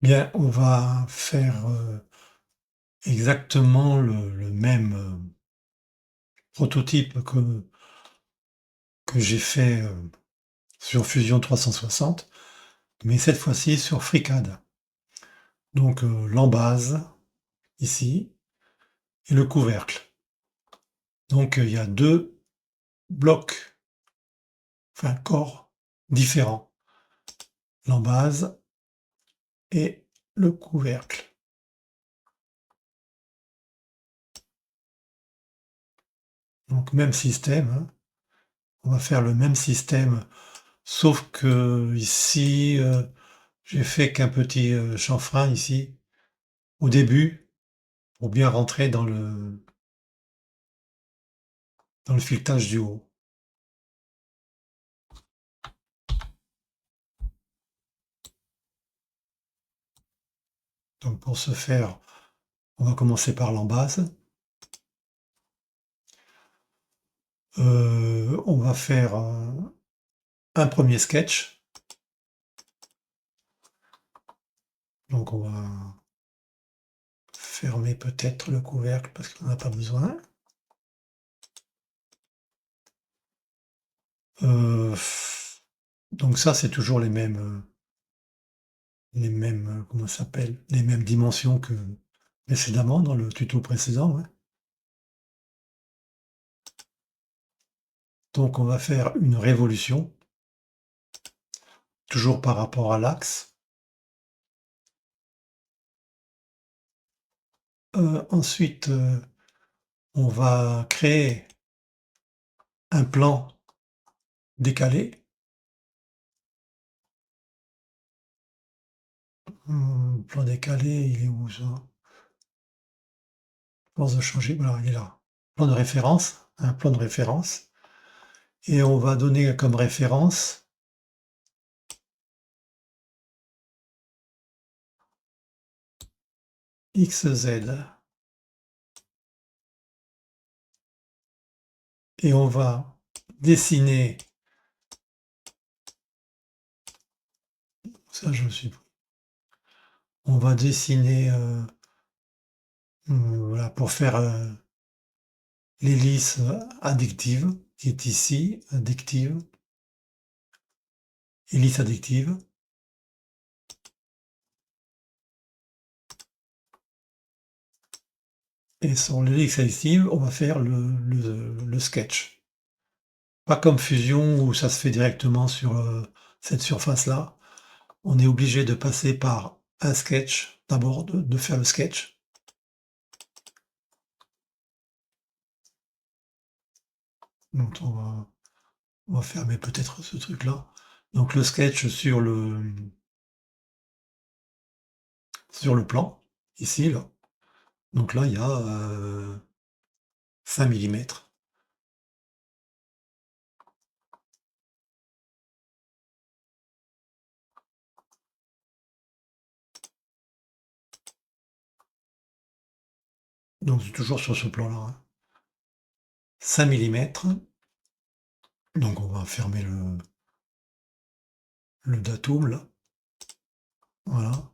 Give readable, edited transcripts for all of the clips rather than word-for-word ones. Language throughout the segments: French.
Bien, on va faire, exactement le même, prototype que j'ai fait, sur Fusion 360, mais cette fois-ci sur FreeCAD. Donc, l'embase, ici, et le couvercle. Donc, il y a 2 blocs, enfin corps différents. L'embase et le couvercle. Donc même système, hein. On va faire le même système, sauf que ici, j'ai fait qu'un petit, chanfrein ici, au début, pour bien rentrer dans le filetage du haut. Donc pour ce faire, on va commencer par l'embase. On va faire un premier sketch. Donc on va fermer peut-être le couvercle parce qu'on n'en a pas besoin. Euh, donc ça, c'est toujours comment ça s'appelle, les mêmes dimensions que précédemment, dans le tuto précédent. Ouais. Donc on va faire une révolution, toujours par rapport à l'axe. Ensuite, on va créer un plan décalé. Plan décalé, il est où ça? Je pense de changer, voilà, il est là. Plan de référence, un plan de référence. Et on va donner comme référence XZ. Et on va dessiner, ça je me suis, on va dessiner, voilà, pour faire l'hélice addictive, qui est ici, addictive, hélice addictive. Et sur l'hélice addictive, on va faire le sketch. Pas comme Fusion où ça se fait directement sur cette surface-là. On est obligé de passer par un sketch, d'abord de faire le sketch. Donc on va fermer peut-être ce truc-là. Donc le sketch sur le plan, ici, là. Donc là, il y a 5 millimètres. Donc c'est toujours sur ce plan-là. Hein. 5 millimètres. Donc on va fermer le datum, là. Voilà.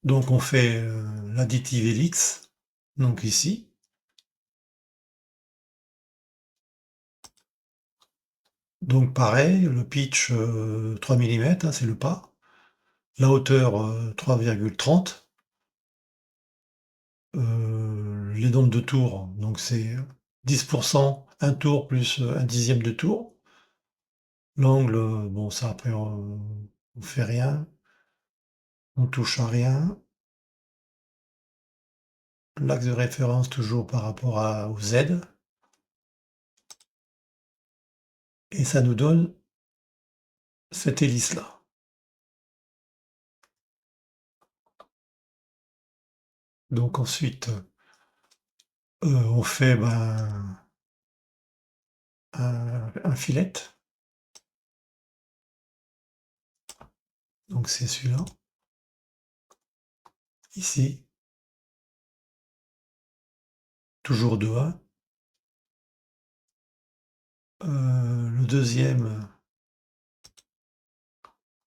Donc on fait l'additive helix, donc ici. Donc pareil, le pitch 3 millimètres, hein, c'est le pas. La hauteur 3,30. Les nombres de tours, donc c'est 10%, un tour plus un dixième de tour. L'angle, bon ça après on fait rien, on touche à rien. L'axe de référence toujours par rapport au Z. Et ça nous donne cette hélice-là. Donc ensuite, on fait un filet. Donc c'est celui-là, ici, toujours de 1. Le deuxième,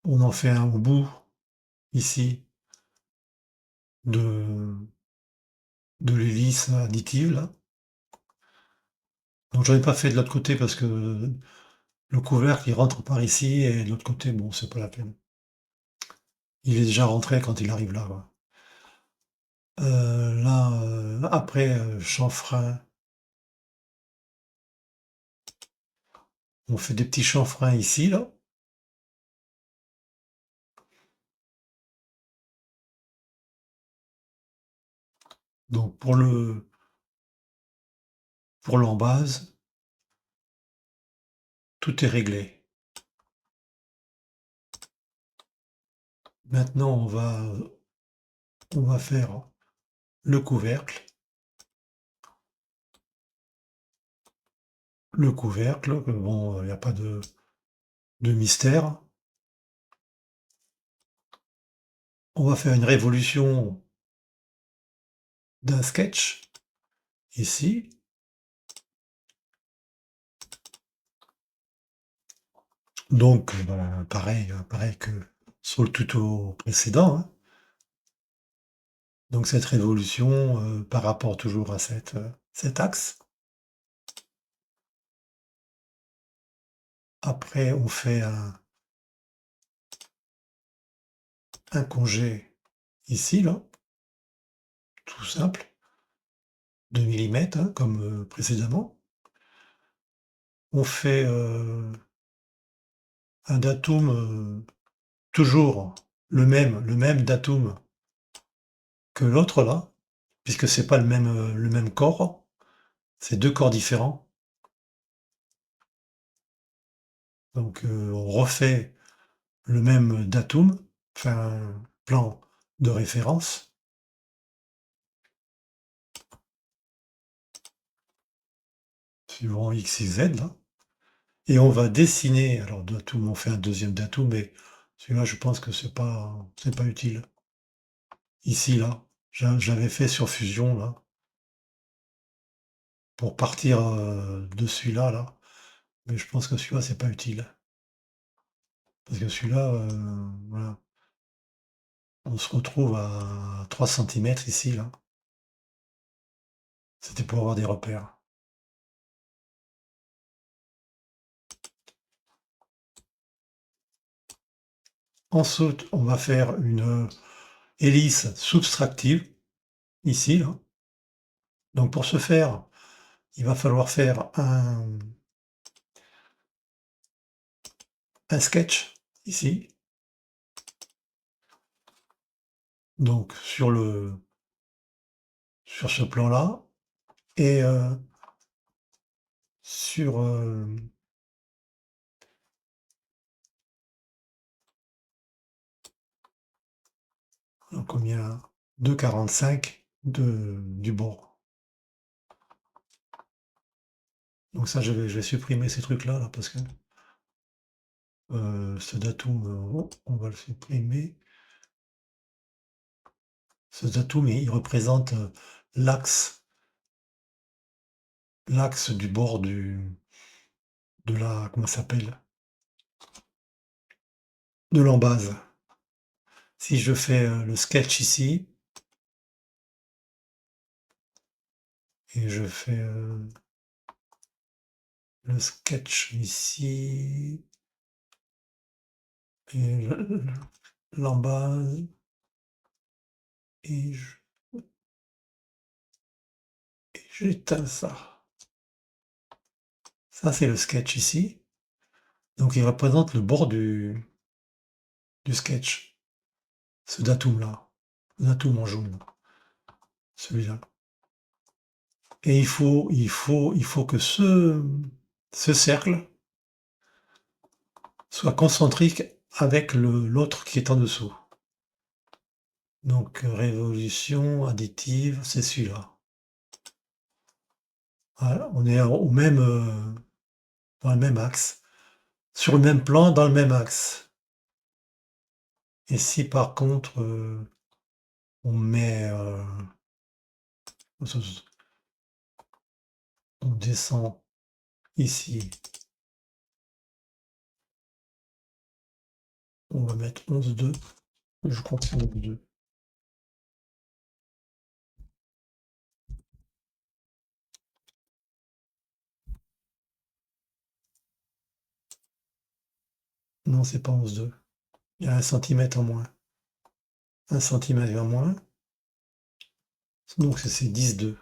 On en fait un au bout, ici, de l'hélice additive, là. Donc j'en ai pas fait de l'autre côté parce que le couvercle, il rentre par ici et de l'autre côté, bon, c'est pas la peine. Il est déjà rentré quand il arrive là, quoi. Là, après, chanfrein, on fait des petits chanfreins ici, là. Donc pour l'embase, tout est réglé. Maintenant, on va faire le couvercle. Le couvercle, bon, il n'y a pas de mystère. On va faire une révolution d'un sketch, ici. Donc, ben, pareil que sur le tuto précédent, hein. Donc cette révolution, par rapport toujours à cet axe. Après, on fait un congé ici, là, tout simple, de millimètres, hein, comme précédemment. On fait un datum, toujours le même datum que l'autre là, puisque c'est pas le même corps, c'est deux corps différents. Donc on refait le même datum, enfin plan de référence, suivant X, Y, Z là. Et on va dessiner, alors datum, on fait un deuxième datum, mais celui-là je pense que c'est pas utile. Ici là, j'avais fait sur Fusion là, pour partir de celui-là là, mais je pense que celui-là c'est pas utile. Parce que celui-là, voilà, on se retrouve à 3 centimètres ici, là. C'était pour avoir des repères. Ensuite, on va faire une hélice subtractive, ici, là. Donc pour ce faire, il va falloir faire un sketch, ici. Donc sur ce plan-là. Et sur combien? 2,45 du bord. Donc ça, je vais supprimer ces trucs-là, là, parce que ce datum, on va le supprimer. Ce datum, il représente l'axe du bord de la, comment ça s'appelle? De l'embase. Si je fais le sketch ici, et je fais le sketch ici, et l'embase, et j'éteins ça. Ça, c'est le sketch ici. Donc, il représente le bord du sketch. Ce datum-là. Le datum en jaune. Celui-là. Et il faut que ce cercle soit concentrique avec l'autre qui est en dessous. Donc, révolution additive, c'est celui-là. Voilà, on est dans le même axe. Sur le même plan, dans le même axe. Et si par contre, on met... on descend ici. On va mettre 11,2. Je crois que c'est 11,2. Non, c'est pas 11,2. Il y a 1 cm en moins. 1 cm en moins. Donc c'est 10,2.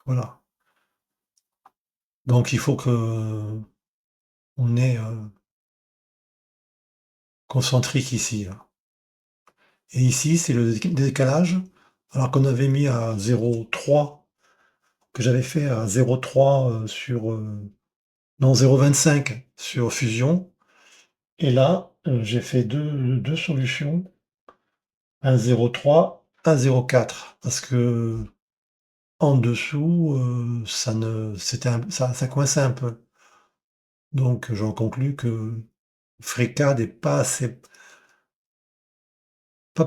Voilà. Donc il faut que on ait concentrique ici, là. Et ici, c'est le décalage. Alors qu'on avait mis à 0,3, que j'avais fait à 0,3 sur non 0,25 sur Fusion. Et là, j'ai fait deux solutions, un 0,3, un 0,4, parce que en dessous, ça ne, c'était ça coinçait un peu. Donc j'en conclus que FreeCAD n'est pas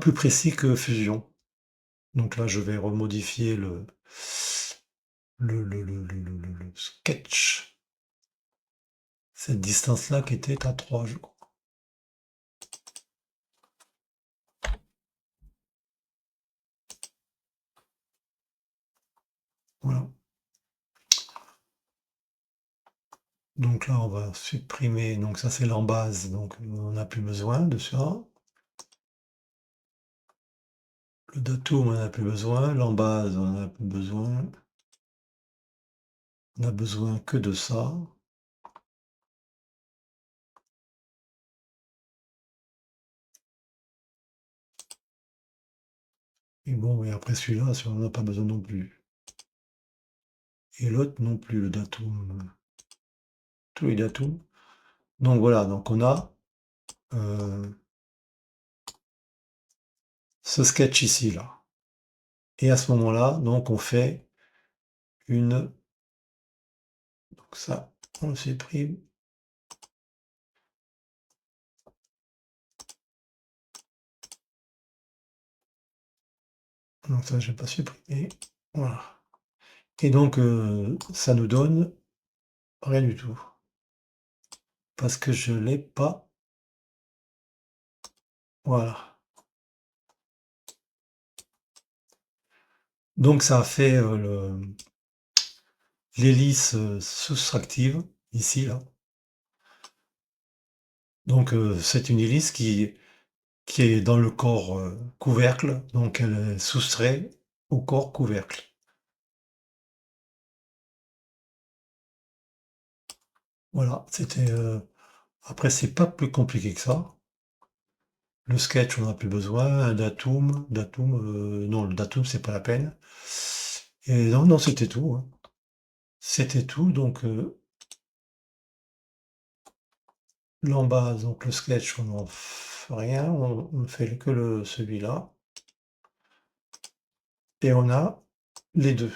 plus précis que Fusion. Donc là, je vais remodifier le sketch. Cette distance-là qui était à 3, je crois. Voilà. Donc là, on va supprimer. Donc ça, c'est l'embase. Donc on n'a plus besoin de ça. Le datum, on n'a plus besoin. L'embase, on n'a plus besoin. On n'a besoin que de ça. Et bon, et après celui-là, on n'en a pas besoin non plus. Et l'autre non plus, le datum. Tous les datums. Donc voilà, donc on a ce sketch ici, là. Et à ce moment-là, donc on fait une... Donc ça, on le supprime. Donc ça, je vais pas supprimer. Voilà. Et donc, ça nous donne rien du tout. Parce que je l'ai pas. Voilà. Donc ça a fait l'hélice soustractive, ici, là. Donc c'est une hélice qui est dans le corps couvercle, donc elle est soustrait au corps couvercle. Voilà, c'était... Après, c'est pas plus compliqué que ça. Le sketch, on n'a plus besoin. Un datum, non, le datum, c'est pas la peine. Et non, non, c'était tout, hein. C'était tout, donc l'embase, donc le sketch, on n'en fait rien, on ne fait que celui-là. Et on a les deux.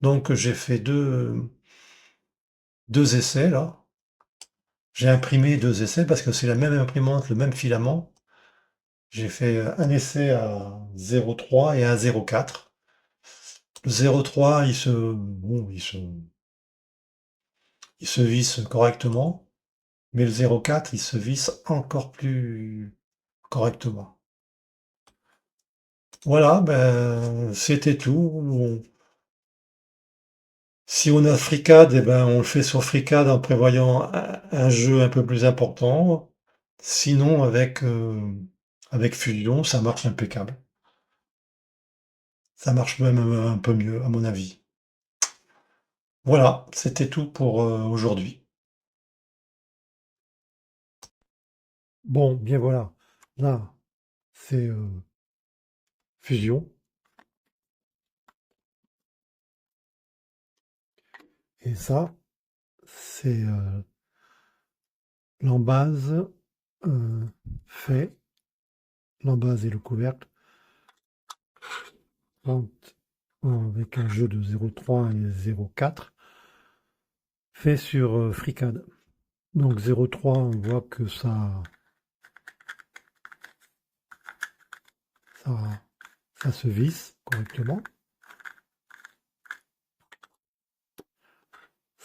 Donc j'ai fait deux essais là. J'ai imprimé deux essais parce que c'est la même imprimante, le même filament. J'ai fait un essai à 0,3 et un 0,4. Le 0,3, bon, il se visse correctement, mais le 0,4, il se visse encore plus correctement. Voilà, ben, c'était tout. Si on a FreeCAD, eh ben, on le fait sur FreeCAD en prévoyant un jeu un peu plus important. Sinon, avec Fusion, ça marche impeccable. Ça marche même un peu mieux, à mon avis. Voilà, c'était tout pour aujourd'hui. Bon, bien voilà. Là, c'est Fusion. Et ça, c'est l'embase euh, fait, l'embase et le couvercle, avec un jeu de 0,3 et 0,4, fait sur FreeCAD. Donc 0,3, on voit que ça, ça se visse correctement.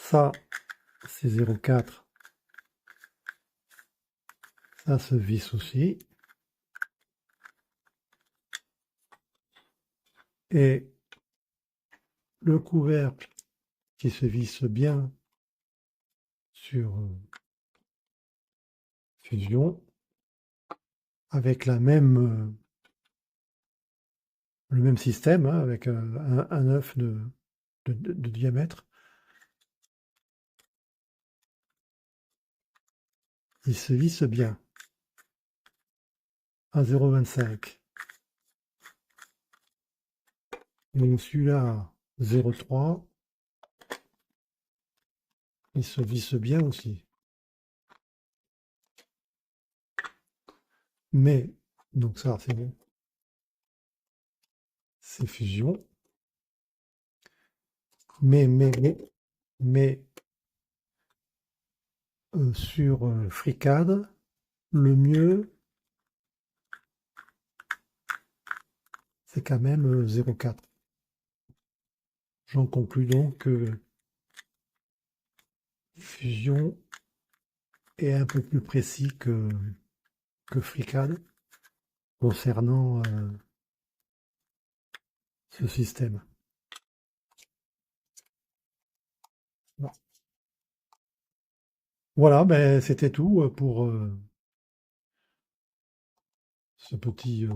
Ça, c'est 0,4. Ça se visse aussi. Et le couvercle qui se visse bien sur Fusion avec le même système, hein, avec un œuf de diamètre. Il se visse bien à 0,25. Et celui-là, 0,3. Il se visse bien aussi. Mais, donc ça, c'est bon. C'est Fusion. Mais sur FreeCAD, le mieux, c'est quand même 0,4. J'en conclus donc que Fusion est un peu plus précis que FreeCAD concernant ce système. Voilà, ben, c'était tout pour ce petit